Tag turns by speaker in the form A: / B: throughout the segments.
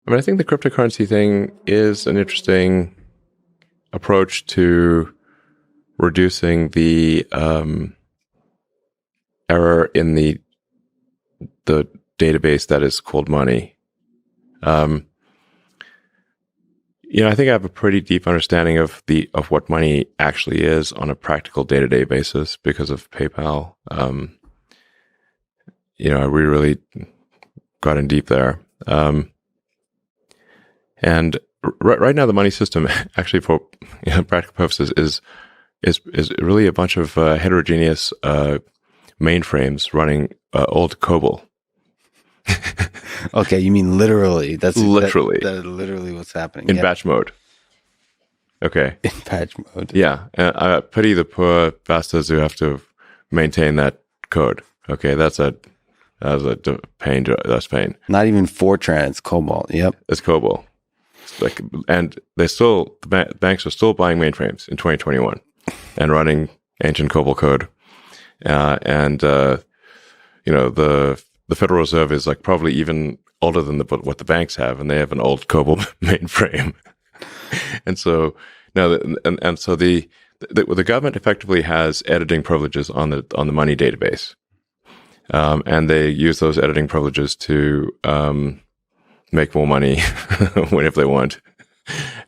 A: I mean, I think the cryptocurrency thing is an interesting approach to reducing the error in the database that is called money. I think I have a pretty deep understanding of what money actually is on a practical day-to-day basis because of PayPal. We really got in deep there. And right now, the money system, actually, for practical purposes, is really a bunch of heterogeneous mainframes running old COBOL.
B: Okay, you mean literally? That's
A: literally.
B: That's literally what's happening
A: in batch mode. Okay.
B: In batch mode.
A: Yeah, I pity the poor bastards who have to maintain that code. Okay, that's a pain. That's pain.
B: Not even Fortran. It's COBOL. Yep,
A: it's COBOL. And the banks are still buying mainframes in 2021 and running ancient COBOL code. The Federal Reserve is probably even older than what the banks have, and they have an old COBOL mainframe. And so now, so the government effectively has editing privileges on the money database, and they use those editing privileges to make more money whenever they want.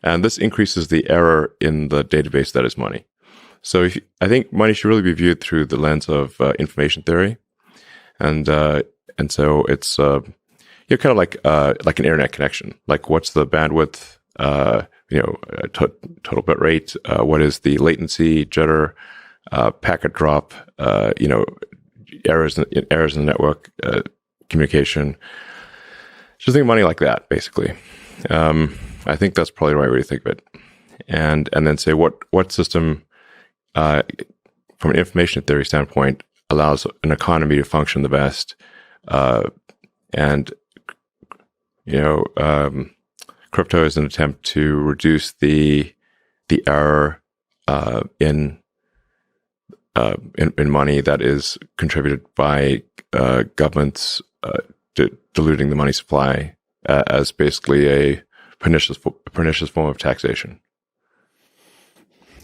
A: And this increases the error in the database that is money. So I think money should really be viewed through the lens of information theory. And so it's kind of like an internet connection. Like, what's the bandwidth, total bit rate, what is the latency, jitter, packet drop, errors in the network, communication. Just think of money like that, basically. I think that's probably the right way to think of it. And then say what system, from an information theory standpoint, allows an economy to function the best. Crypto is an attempt to reduce the error in money that is contributed by governments diluting the money supply as basically a pernicious form of taxation.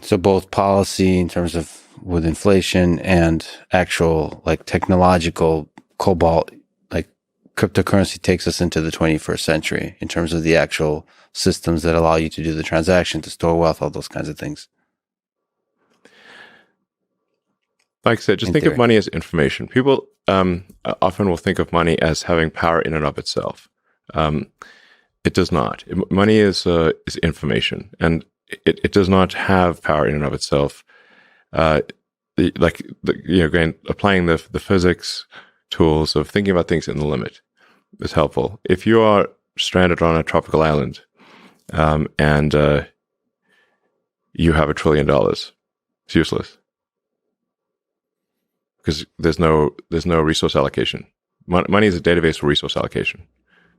B: So both policy in terms of with inflation and actual technological cobalt, cryptocurrency takes us into the 21st century in terms of the actual systems that allow you to do the transaction, to store wealth, all those kinds of things.
A: Like I said, just think of money as information. People often will think of money as having power in and of itself. It does not. Money is information, and it does not have power in and of itself. Again, applying the physics tools of thinking about things in the limit is helpful. If you are stranded on a tropical island, and you have $1 trillion, it's useless because there's no resource allocation. Money is a database for resource allocation,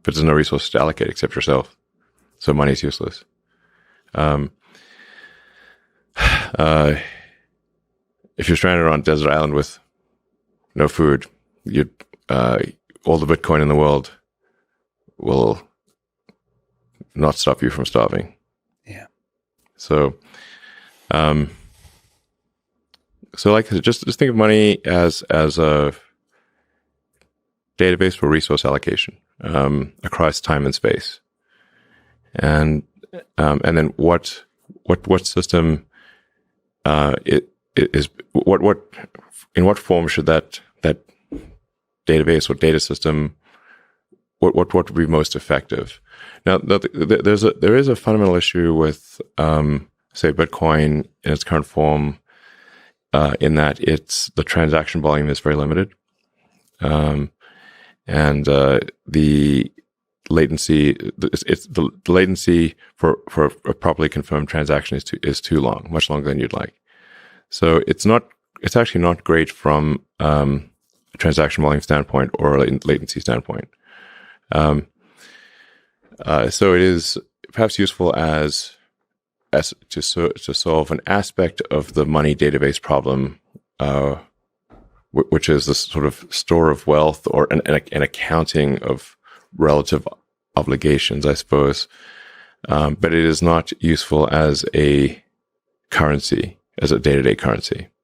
A: but there's no resources to allocate except yourself. So money is useless. If you're stranded on a desert island with no food, all the Bitcoin in the world will not stop you from starving.
B: Yeah.
A: So, just think of money as a database for resource allocation across time and space, and then what system it is, in what form should that database or data system, what would be most effective? Now, there is a fundamental issue with say Bitcoin in its current form, in that the transaction volume is very limited, and the latency the latency for a properly confirmed transaction is too long, much longer than you'd like. So it's actually not great from a transaction volume standpoint or a latency standpoint. So it is perhaps useful as to solve an aspect of the money database problem, which is this sort of store of wealth or an accounting of relative obligations, I suppose. But it is not useful as a currency, as a day-to-day currency.